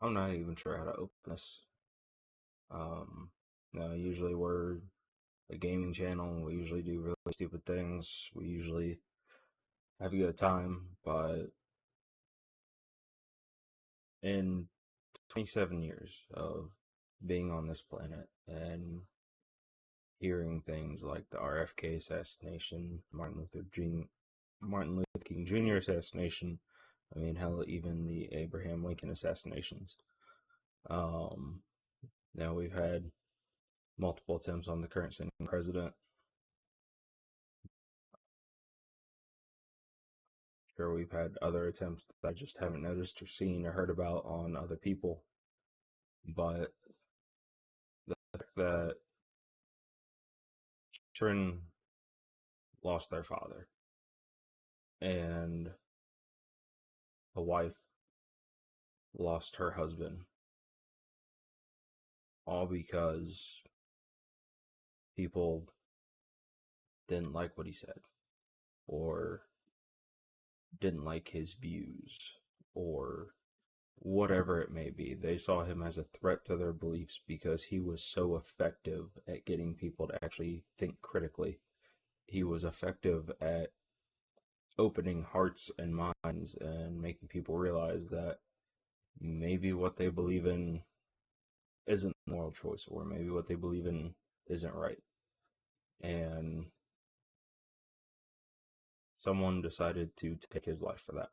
I'm not even sure how to open this. No, usually we're a gaming channel. We usually do really stupid things. We usually have a good time, but in 27 years of being on this planet and hearing things like the RFK assassination, Martin Luther King Jr. assassination, I mean, hell, even the Abraham Lincoln assassinations. Um, Now we've had multiple attempts on the current sitting president. Sure, we've had other attempts that I just haven't noticed or seen or heard about on other people. But the fact that children lost their father and a wife lost her husband, all because people didn't like what he said, or didn't like his views, or whatever it may be. They saw him as a threat to their beliefs because he was so effective at getting people to actually think critically. He was effective at opening hearts and minds and making people realize that maybe what they believe in isn't the moral choice, or maybe what they believe in isn't right. And someone decided to take his life for that.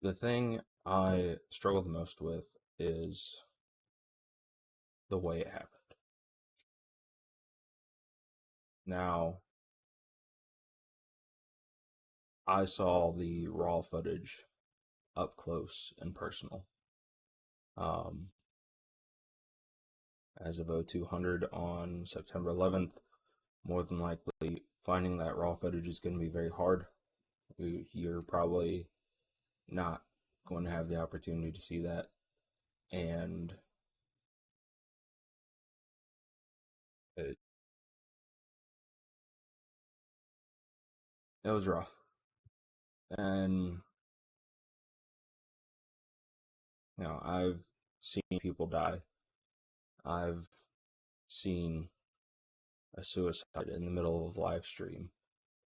The thing I struggle the most with is the way it happened. Now, I saw the raw footage up close and personal. Um, as of 0200 on September 11th, more than likely finding that raw footage is going to be very hard. You're probably not going to have the opportunity to see that. And it, it was rough. And, I've seen people die. I've seen a suicide in the middle of a live stream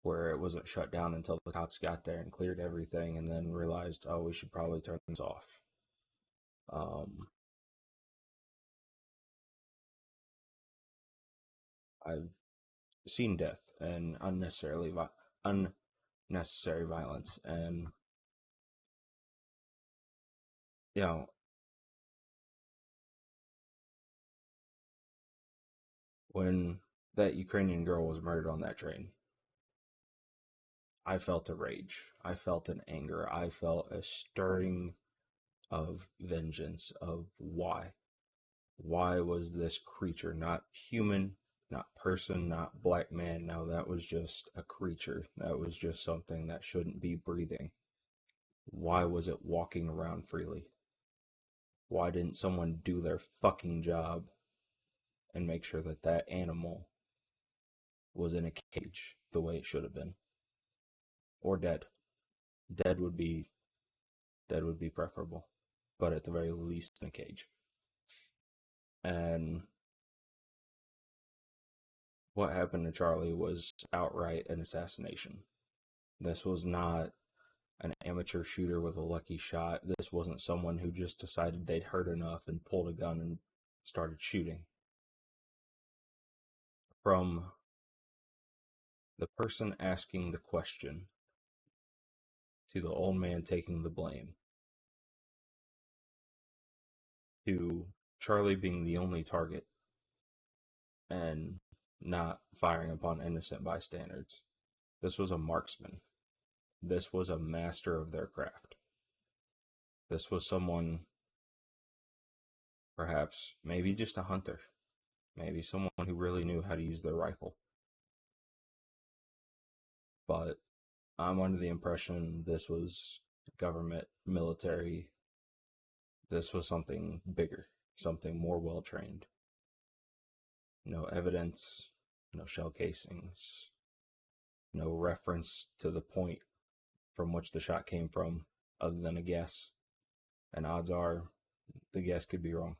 where it wasn't shut down until the cops got there and cleared everything and then realized, oh, we should probably turn this off. Um, I've seen death and unnecessary violence, and you know when that Ukrainian girl was murdered on that train, I felt a rage. I felt an anger. I felt a stirring of vengeance of why. Why was this creature not human, not person, not black man? No, that was just a creature. That was just something that shouldn't be breathing. Why was it walking around freely? Why didn't someone do their fucking job and make sure that that animal was in a cage the way it should have been? Or dead. Dead would be dead would be preferable, but at the very least in a cage. And what happened to Charlie was outright an assassination. This was not an amateur shooter with a lucky shot. This wasn't someone who just decided they'd heard enough and pulled a gun and started shooting. From the person asking the question to the old man taking the blame to Charlie being the only target and not firing upon innocent bystanders. This was a marksman. This was a master of their craft. This was someone, perhaps, maybe just a hunter, maybe someone who really knew how to use their rifle. But I'm under the impression this was government, military, this was something bigger, something more well trained. No evidence, no shell casings, no reference to the point from which the shot came from. other than a guess, and odds are the guess could be wrong.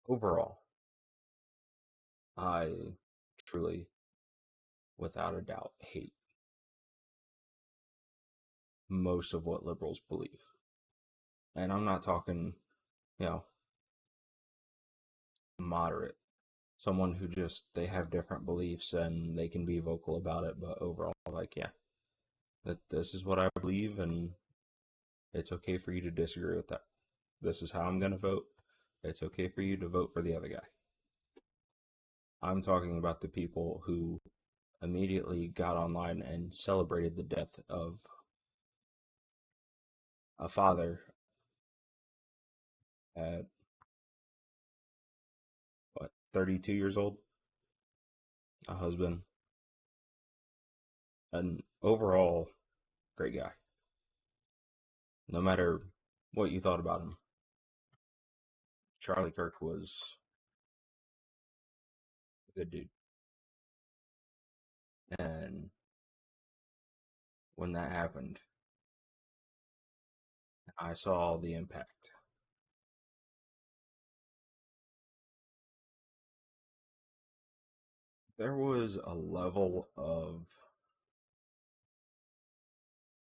Overall, I truly, without a doubt, hate most of what liberals believe. And I'm not talking, you know, moderate. Someone who just, they have different beliefs and they can be vocal about it, but overall, like, yeah, that this is what I believe and it's okay for you to disagree with that. This is how I'm going to vote. It's okay for you to vote for the other guy. I'm talking about the people who immediately got online and celebrated the death of a father at, what, 32 years old, a husband, an overall great guy. No matter what you thought about him, Charlie Kirk was a good dude. And when that happened, I saw the impact. There was a level of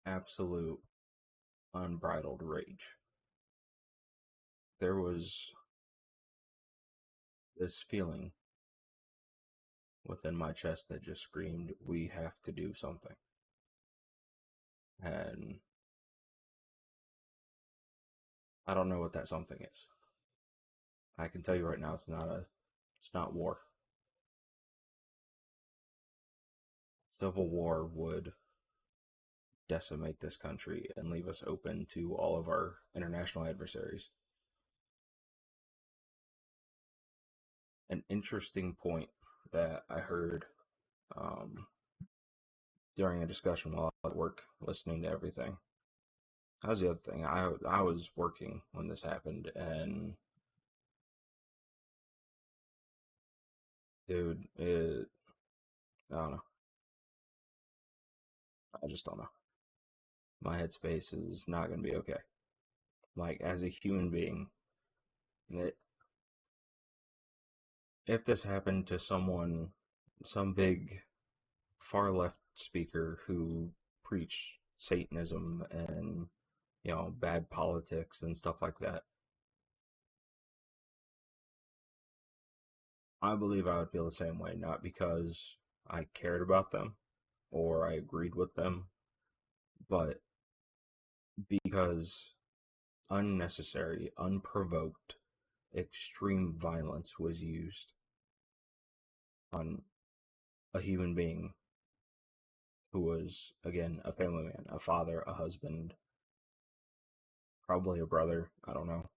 absolute unbridled rage. There was this feeling within my chest that just screamed, we have to do something. And I don't know what that something is. I can tell you right now, it's not war. Civil war would decimate this country and leave us open to all of our international adversaries. An interesting point that I heard um, during a discussion while I was at work, listening to everything. That was the other thing. I was working when this happened, and dude, I don't know. I just don't know. My headspace is not gonna be okay. Like as a human being, that if this happened to someone, some big far left speaker who preached Satanism and bad politics and stuff like that, I believe I would feel the same way. Not because I cared about them or I agreed with them, but because unnecessary, unprovoked, extreme violence was used on a human being who was, again, a family man, a father, a husband, probably a brother. I don't know.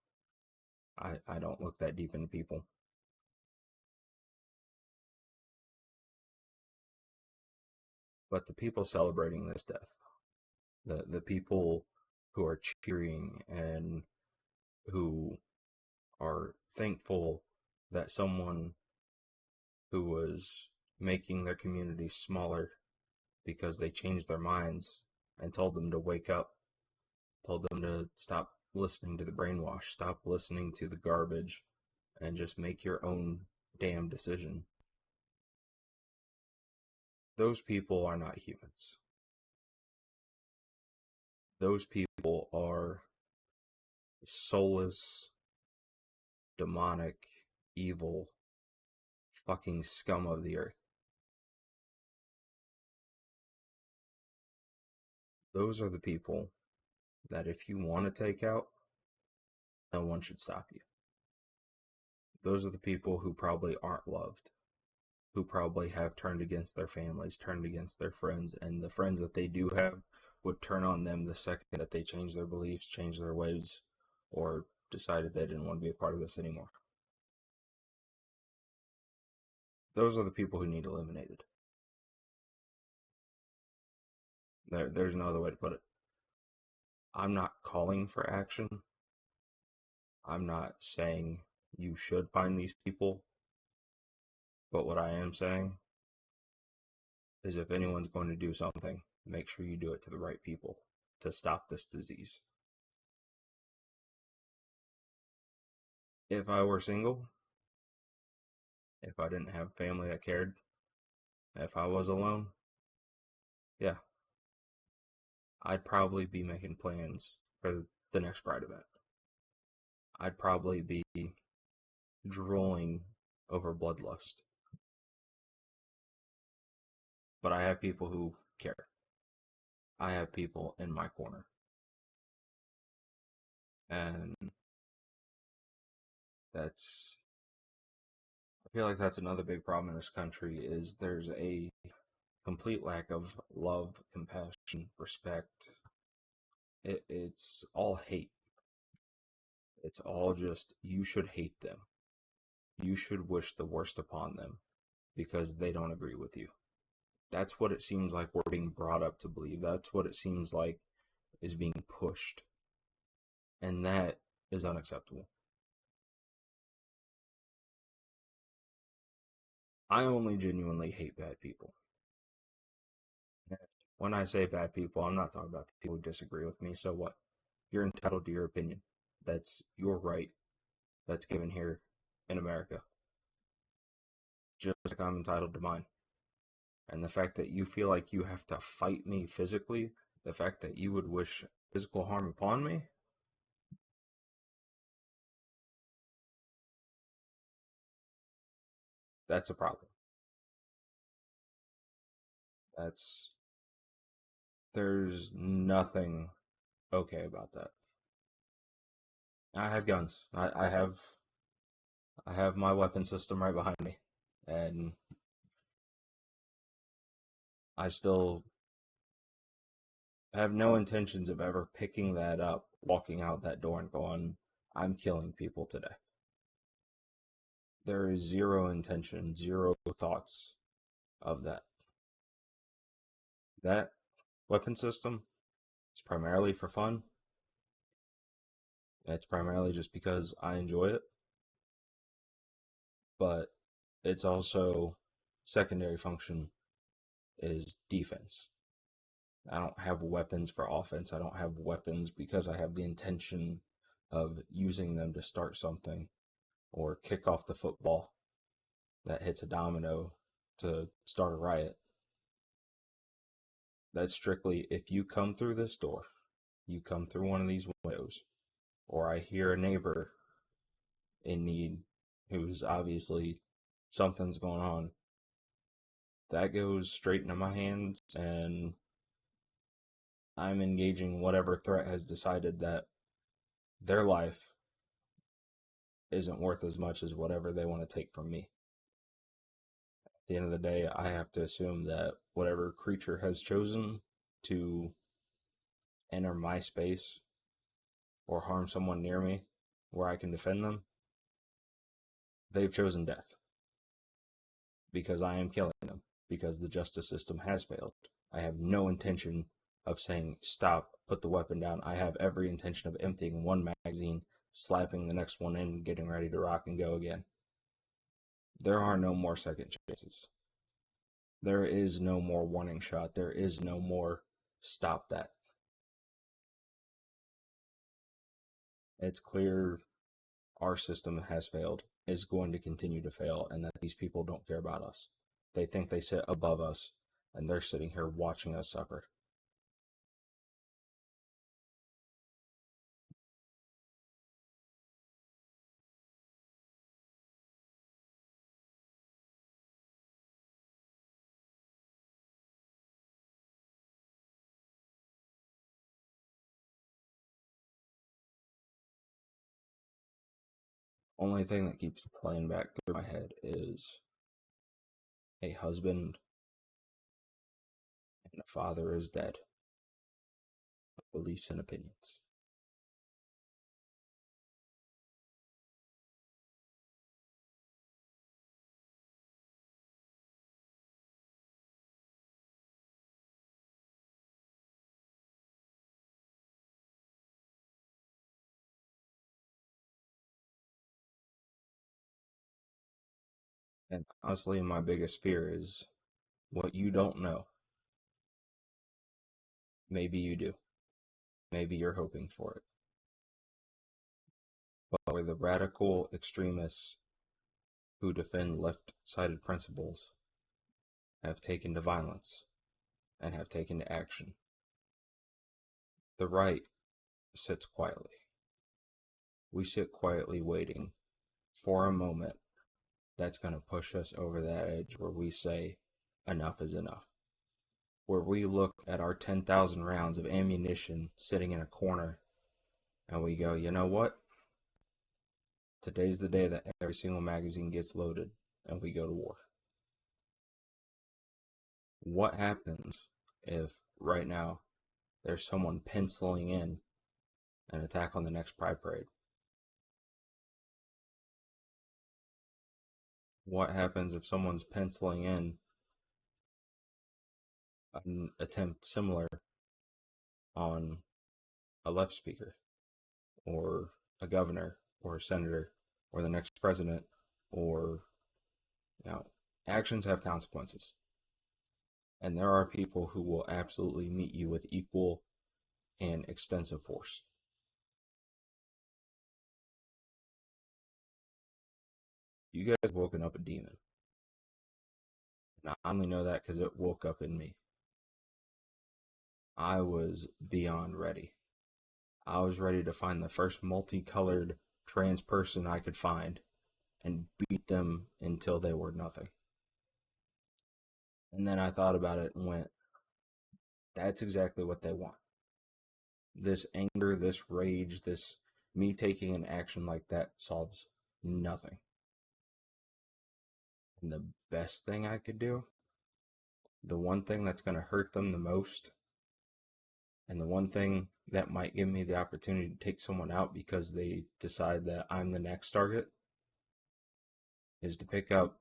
I don't look that deep into people. But the people celebrating this death, the people who are cheering and who are thankful that someone who was making their community smaller because they changed their minds and told them to wake up, told them to stop listening to the brainwash, stop listening to the garbage, and just make your own damn decision. Those people are not humans. Those people are soulless, demonic, evil, fucking scum of the earth. Those are the people that if you want to take out, no one should stop you. Those are the people who probably aren't loved, who probably have turned against their families, turned against their friends, and the friends that they do have would turn on them the second that they change their beliefs, change their ways, or decided they didn't want to be a part of this anymore. Those are the people who need eliminated. There's no other way to put it. I'm not calling for action. I'm not saying you should find these people. But what I am saying is if anyone's going to do something, make sure you do it to the right people to stop this disease. If I were single, if I didn't have family that cared, if I was alone, yeah, I'd probably be making plans for the next Pride event. I'd probably be drooling over bloodlust. But I have people who care. I have people in my corner. And that's, I feel like that's another big problem in this country is there's a complete lack of love, compassion, respect. It's all hate. It's all just, you should hate them. You should wish the worst upon them because they don't agree with you. That's what it seems like we're being brought up to believe. That's what it seems like is being pushed. And that is unacceptable. I only genuinely hate bad people. When I say bad people, I'm not talking about people who disagree with me. So what? You're entitled to your opinion. That's your right. That's given here in America. Just like I'm entitled to mine. And the fact that you feel like you have to fight me physically, the fact that you would wish physical harm upon me, that's a problem. That's, there's nothing okay about that. I have guns. I have my weapon system right behind me. And I still have no intentions of ever picking that up, walking out that door and going, I'm killing people today. There is zero intention, zero thoughts of that. That weapon system is primarily for fun. It's primarily just because I enjoy it, but it's also secondary function is defense. I don't have weapons for offense. I don't have weapons because I have the intention of using them to start something or kick off the football that hits a domino to start a riot. That's strictly if you come through this door, you come through one of these windows, or I hear a neighbor in need who's obviously something's going on, that goes straight into my hands and I'm engaging whatever threat has decided that their life isn't worth as much as whatever they want to take from me. At the end of the day, I have to assume that whatever creature has chosen to enter my space or harm someone near me where I can defend them, they've chosen death because I am killing them, because the justice system has failed. I have no intention of saying, stop, put the weapon down. I have every intention of emptying one magazine, slapping the next one in, getting ready to rock and go again. There are no more second chances. There is no more warning shot. There is no more stop that. It's clear our system has failed, is going to continue to fail, and that these people don't care about us. They think they sit above us, and they're sitting here watching us suffer. Only thing that keeps playing back through my head is a husband and a father is dead. Beliefs and opinions. And honestly, my biggest fear is what you don't know. Maybe you do. Maybe you're hoping for it. But where the radical extremists who defend left-sided principles have taken to violence and have taken to action, the right sits quietly. We sit quietly waiting for a moment that's going to push us over that edge where we say, enough is enough. Where we look at our 10,000 rounds of ammunition sitting in a corner and we go, you know what? Today's the day that every single magazine gets loaded and we go to war. What happens if right now there's someone penciling in an attack on the next Pride Parade? What happens if someone's penciling in an attempt similar on a left speaker or a governor or a senator or the next president or, you know, actions have consequences. And there are people who will absolutely meet you with equal and extensive force. You guys have woken up a demon. And I only know that because it woke up in me. I was beyond ready. I was ready to find the first multicolored trans person I could find and beat them until they were nothing. And then I thought about it and went, that's exactly what they want. This anger, this rage, this me taking an action like that solves nothing. And the best thing I could do, the one thing that's going to hurt them the most, and the one thing that might give me the opportunity to take someone out because they decide that I'm the next target, is to pick up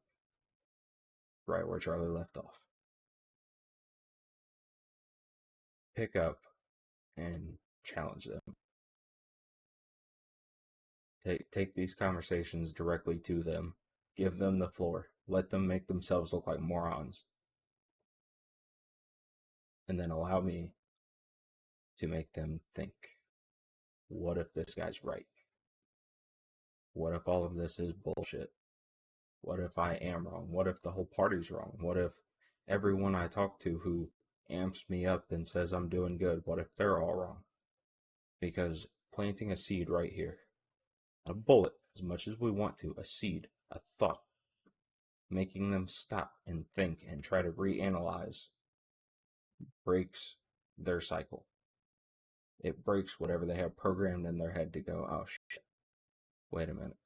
right where Charlie left off. Pick up and challenge them. Take these conversations directly to them. Give them the floor. Let them make themselves look like morons. And then allow me to make them think, what if this guy's right? What if all of this is bullshit? What if I am wrong? What if the whole party's wrong? What if everyone I talk to who amps me up and says I'm doing good, what if they're all wrong? Because planting a seed right here, a bullet, as much as we want to, a seed, a thought, making them stop and think and try to reanalyze breaks their cycle. It breaks whatever they have programmed in their head to go, oh shit, wait a minute.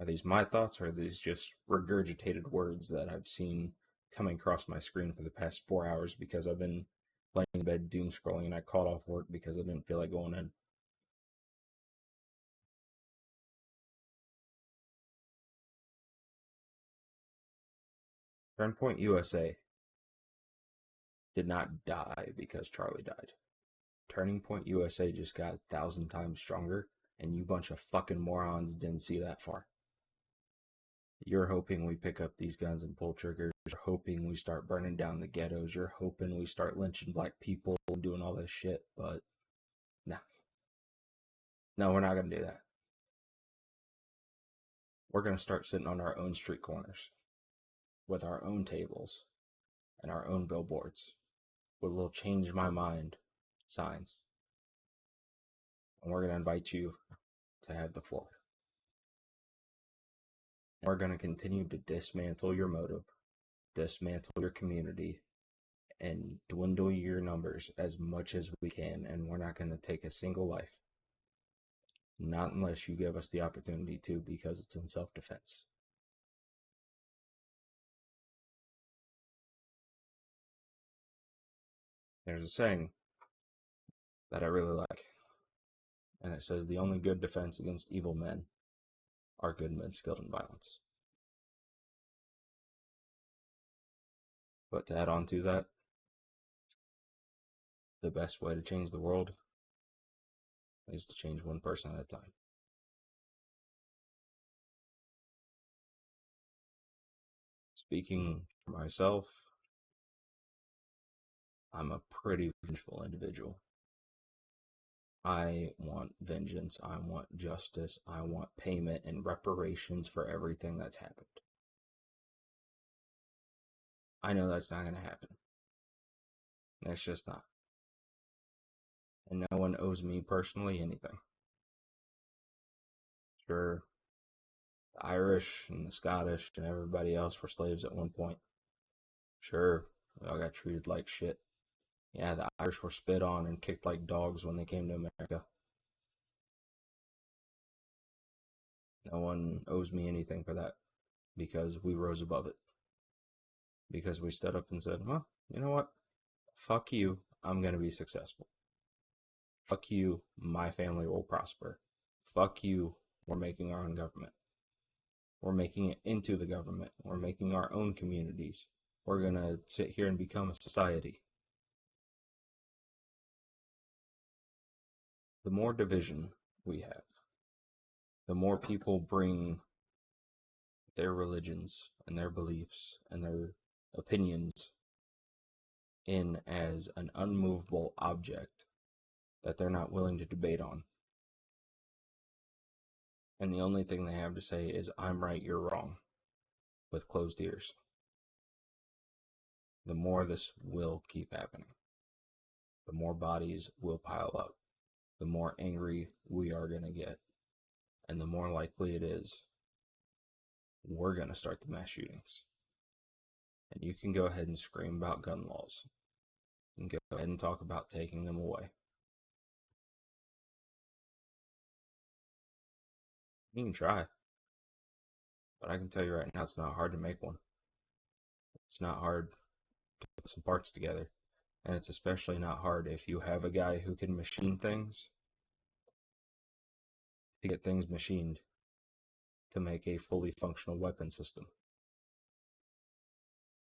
Are these my thoughts or are these just regurgitated words that I've seen coming across my screen for the past 4 hours because I've been laying in bed doom scrolling and I called off work because I didn't feel like going in? Turnpoint USA did not die because Charlie died. Turning Point USA just got 1,000 times stronger, and you bunch of fucking morons didn't see that far. You're hoping we pick up these guns and pull triggers. You're hoping we start burning down the ghettos. You're hoping we start lynching black people and doing all this shit, but no. No, we're not going to do that. We're going to start sitting on our own street corners with our own tables and our own billboards with little change my mind signs. And we're going to invite you to have the floor. And we're going to continue to dismantle your motive, dismantle your community, and dwindle your numbers as much as we can. And we're not going to take a single life. Not unless you give us the opportunity to, because it's in self-defense. There's a saying that I really like, and it says the only good defense against evil men are good men skilled in violence. But to add on to that, the best way to change the world is to change one person at a time. Speaking for myself, I'm a pretty vengeful individual. I want vengeance. I want justice. I want payment and reparations for everything that's happened. I know that's not going to happen. That's just not. And no one owes me personally anything. Sure, the Irish and the Scottish and everybody else were slaves at one point. Sure, we all got treated like shit. Yeah, the Irish were spit on and kicked like dogs when they came to America. No one owes me anything for that because we rose above it. Because we stood up and said, well, you know what? Fuck you, I'm going to be successful. Fuck you, my family will prosper. Fuck you, we're making our own government. We're making it into the government. We're making our own communities. We're going to sit here and become a society. The more division we have, the more people bring their religions and their beliefs and their opinions in as an unmovable object that they're not willing to debate on. And the only thing they have to say is, I'm right, you're wrong, with closed ears. The more this will keep happening. The more bodies will pile up. The more angry we are going to get. And the more likely it is we're going to start the mass shootings. And you can go ahead and scream about gun laws. You can go ahead and talk about taking them away. You can try. But I can tell you right now, it's not hard to make one. It's not hard to put some parts together. And it's especially not hard if you have a guy who can machine things to get things machined to make a fully functional weapon system.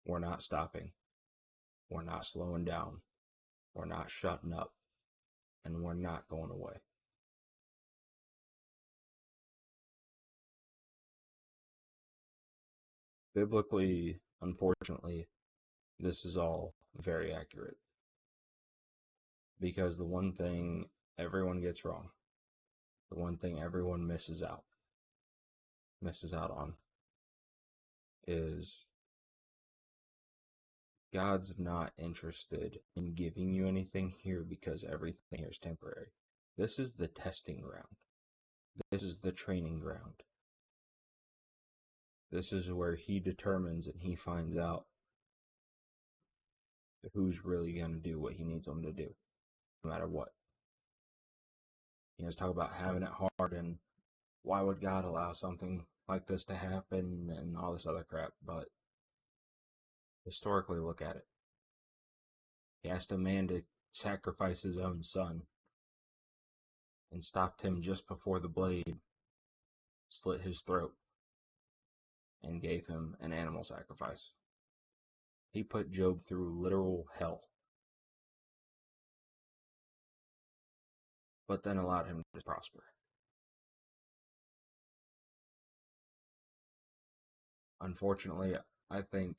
We're not stopping. We're not slowing down. We're not shutting up. And we're not going away. Biblically, unfortunately, this is all very accurate. Because the one thing everyone gets wrong, the one thing everyone misses out on, is God's not interested in giving you anything here because everything here is temporary. This is the testing ground. This is the training ground. This is where He determines and He finds out who's really going to do what He needs them to do, no matter what. You guys talk about having it hard and why would God allow something like this to happen and all this other crap, but historically look at it. He asked a man to sacrifice his own son and stopped him just before the blade slit his throat and gave him an animal sacrifice. He put Job through literal hell, but then allowed him to prosper. Unfortunately, I think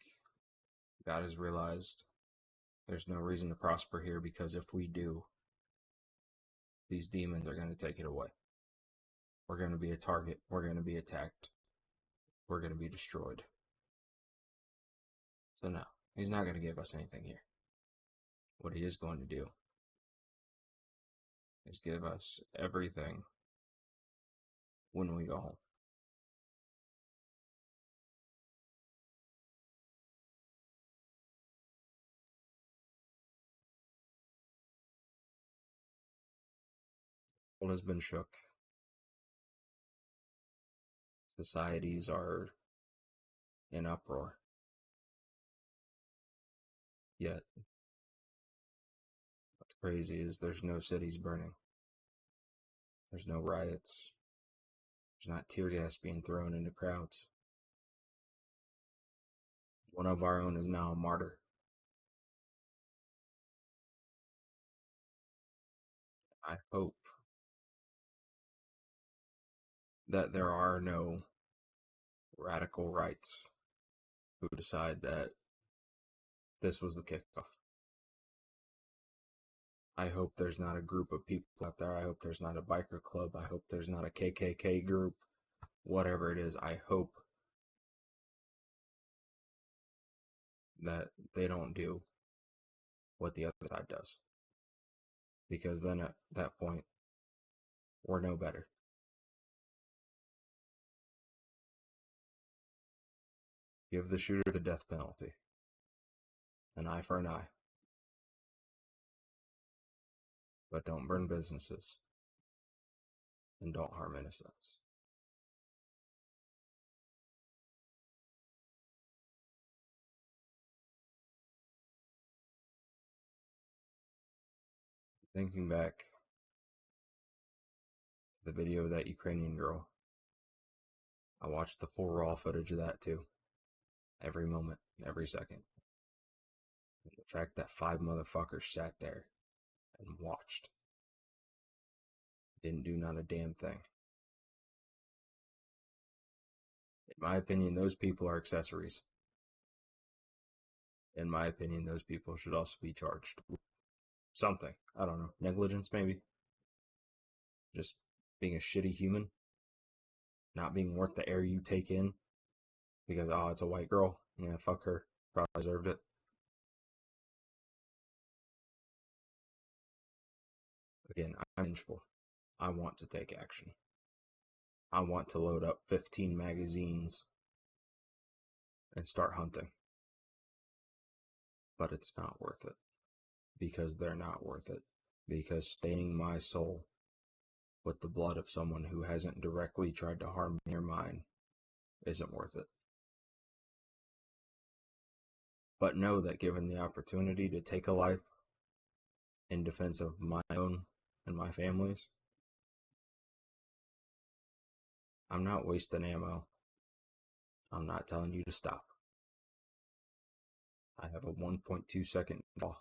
God has realized there's no reason to prosper here because if we do, these demons are going to take it away. We're going to be a target. We're going to be attacked. We're going to be destroyed. So no, He's not going to give us anything here. What He is going to do is give us everything when we go home. The world has been shook. Societies are in uproar. Yet, what's crazy is there's no cities burning. There's no riots. There's not tear gas being thrown into crowds. One of our own is now a martyr. I hope that there are no radical rights who decide that this was the kickoff. I hope there's not a group of people out there. I hope there's not a biker club. I hope there's not a KKK group. Whatever it is, I hope that they don't do what the other side does. Because then at that point, we're no better. Give the shooter the death penalty. An eye for an eye. But don't burn businesses. And don't harm innocents. Thinking back to the video of that Ukrainian girl, I watched the full raw footage of that too. Every moment, every second. And the fact that 5 motherfuckers sat there and watched. Didn't do not a damn thing. In my opinion, those people are accessories. In my opinion, those people should also be charged with something. I don't know. Negligence, maybe? Just being a shitty human? Not being worth the air you take in? Because, oh, it's a white girl. Yeah, fuck her. Probably deserved it. Again, I'm vengeful. I want to take action. I want to load up 15 magazines and start hunting. But it's not worth it. Because they're not worth it. Because staining my soul with the blood of someone who hasn't directly tried to harm me or mine isn't worth it. But know that given the opportunity to take a life in defense of my own and my family's, I'm not wasting ammo. I'm not telling you to stop. I have a 1.2 second ball.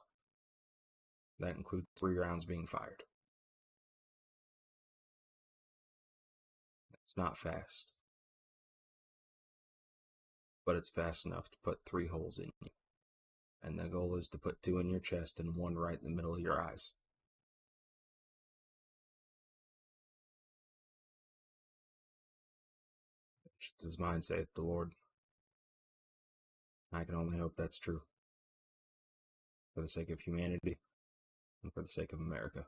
That includes 3 rounds being fired. It's not fast. But it's fast enough to put 3 holes in you. And the goal is to put 2 in your chest and 1 right in the middle of your eyes. Just as mine saith the Lord. I can only hope that's true. For the sake of humanity and for the sake of America.